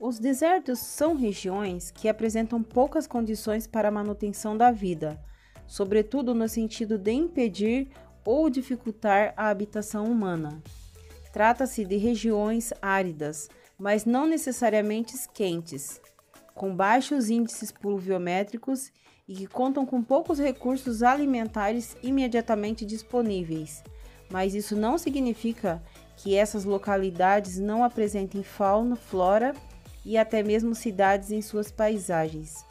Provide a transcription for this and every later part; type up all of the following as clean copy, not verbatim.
Os desertos são regiões que apresentam poucas condições para a manutenção da vida, sobretudo no sentido de impedir ou dificultar a habitação humana. Trata-se de regiões áridas, mas não necessariamente quentes, com baixos índices pluviométricos e que contam com poucos recursos alimentares imediatamente disponíveis. Mas isso não significa que essas localidades não apresentem fauna, flora e até mesmo cidades em suas paisagens.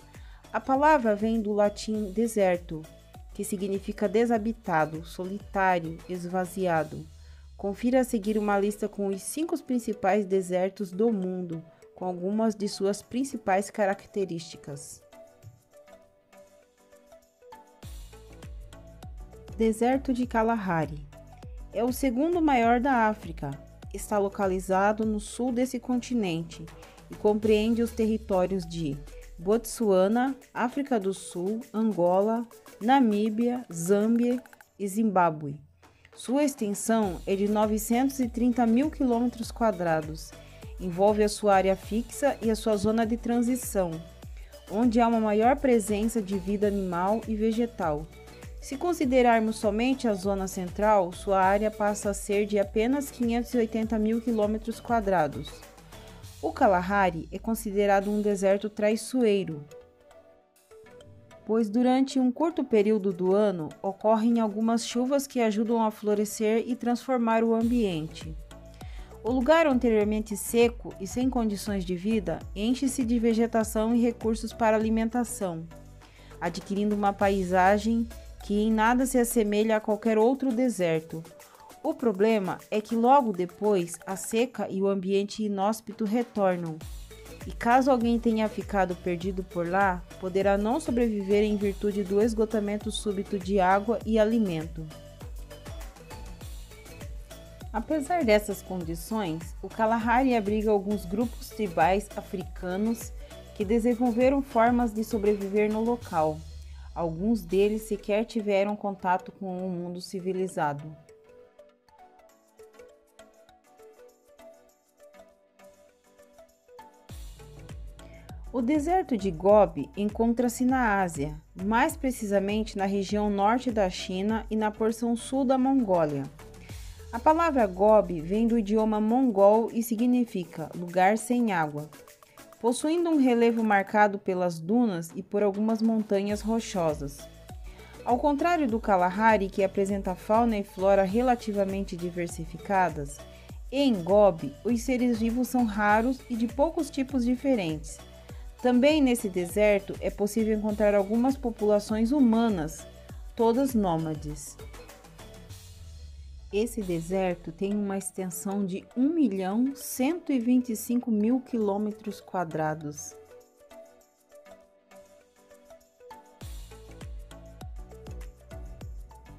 A palavra vem do latim deserto, que significa desabitado, solitário, esvaziado. Confira a seguir uma lista com os 5 principais desertos do mundo, com algumas de suas principais características. Deserto de Kalahari é o segundo maior da África. Está localizado no sul desse continente e compreende os territórios de Botsuana, África do Sul, Angola, Namíbia, Zâmbia e Zimbábue. Sua extensão é de 930 mil km². Envolve a sua área fixa e a sua zona de transição, onde há uma maior presença de vida animal e vegetal. Se considerarmos somente a zona central, sua área passa a ser de apenas 580 mil km². O Kalahari é considerado um deserto traiçoeiro, pois durante um curto período do ano ocorrem algumas chuvas que ajudam a florescer e transformar o ambiente. O lugar anteriormente seco e sem condições de vida enche-se de vegetação e recursos para alimentação, adquirindo uma paisagem que em nada se assemelha a qualquer outro deserto. O problema é que logo depois a seca e o ambiente inóspito retornam, e caso alguém tenha ficado perdido por lá, poderá não sobreviver em virtude do esgotamento súbito de água e alimento. Apesar dessas condições, o Kalahari abriga alguns grupos tribais africanos que desenvolveram formas de sobreviver no local. Alguns deles sequer tiveram contato com o mundo civilizado. O deserto de Gobi encontra-se na Ásia, mais precisamente na região norte da China e na porção sul da Mongólia. A palavra Gobi vem do idioma mongol e significa lugar sem água, possuindo um relevo marcado pelas dunas e por algumas montanhas rochosas. Ao contrário do Kalahari, que apresenta fauna e flora relativamente diversificadas, em Gobi os seres vivos são raros e de poucos tipos diferentes. Também nesse deserto é possível encontrar algumas populações humanas, todas nômades. Esse deserto tem uma extensão de 1.125.000 km².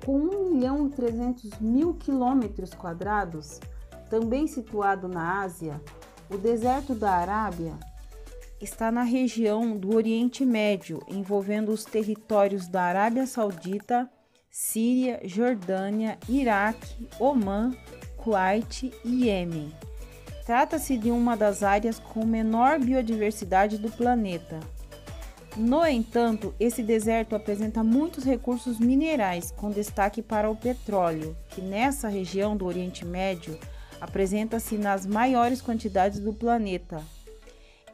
Com 1.300.000 km², também situado na Ásia, o deserto da Arábia está na região do Oriente Médio, envolvendo os territórios da Arábia Saudita, Síria, Jordânia, Iraque, Omã, Kuwait e Iêmen. Trata-se de uma das áreas com menor biodiversidade do planeta. No entanto, esse deserto apresenta muitos recursos minerais, com destaque para o petróleo, que nessa região do Oriente Médio apresenta-se nas maiores quantidades do planeta.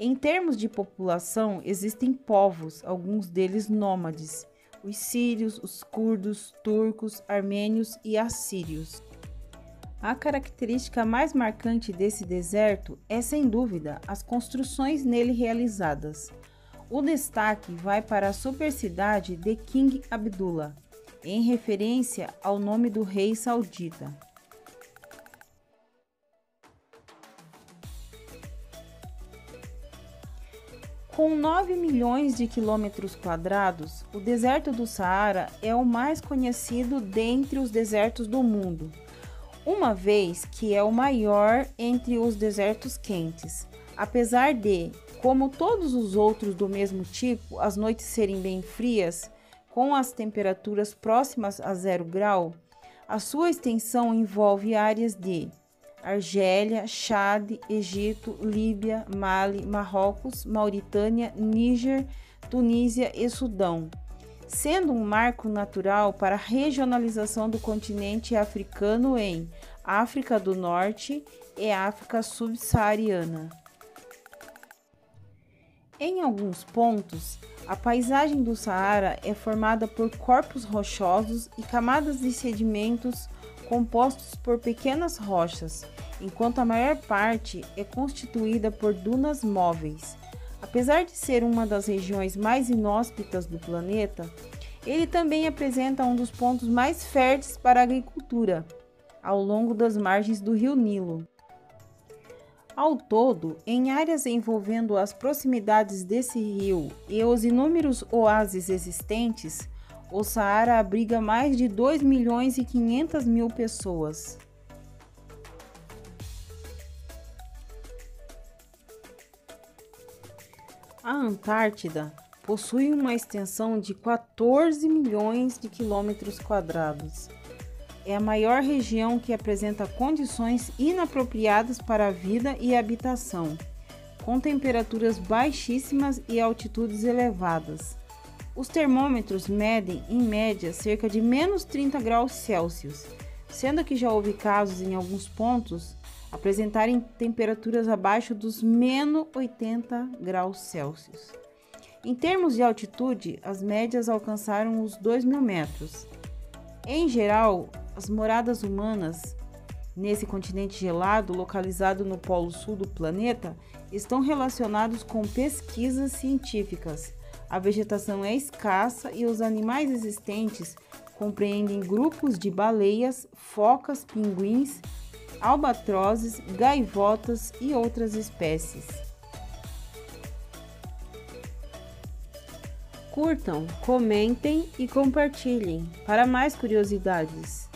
Em termos de população, existem povos, alguns deles nômades, os sírios, os curdos, turcos, armênios e assírios. A característica mais marcante desse deserto é, sem dúvida, as construções nele realizadas. O destaque vai para a supercidade de King Abdullah, em referência ao nome do rei saudita. Com 9 milhões de quilômetros quadrados, o deserto do Saara é o mais conhecido dentre os desertos do mundo, uma vez que é o maior entre os desertos quentes. Apesar de, como todos os outros do mesmo tipo, as noites serem bem frias, com as temperaturas próximas a 0 grau, a sua extensão envolve áreas de Argélia, Chad, Egito, Líbia, Mali, Marrocos, Mauritânia, Níger, Tunísia e Sudão, sendo um marco natural para a regionalização do continente africano em África do Norte e África subsaariana. Em alguns pontos, a paisagem do Saara é formada por corpos rochosos e camadas de sedimentos compostos por pequenas rochas, enquanto a maior parte é constituída por dunas móveis. Apesar de ser uma das regiões mais inóspitas do planeta, ele também apresenta um dos pontos mais férteis para a agricultura, ao longo das margens do rio Nilo. Ao todo, em áreas envolvendo as proximidades desse rio e os inúmeros oásis existentes, o Saara abriga mais de 2.500.000 pessoas. A Antártida possui uma extensão de 14 milhões de quilômetros quadrados. É a maior região que apresenta condições inapropriadas para a vida e habitação, com temperaturas baixíssimas e altitudes elevadas. Os termômetros medem, em média, cerca de menos 30 graus Celsius, sendo que já houve casos em alguns pontos apresentarem temperaturas abaixo dos menos 80 graus Celsius. Em termos de altitude, as médias alcançaram os 2.000 metros. Em geral, as moradas humanas nesse continente gelado, localizado no polo sul do planeta, estão relacionados com pesquisas científicas. A vegetação é escassa e os animais existentes compreendem grupos de baleias, focas, pinguins, albatrozes, gaivotas e outras espécies. Curtam, comentem e compartilhem para mais curiosidades.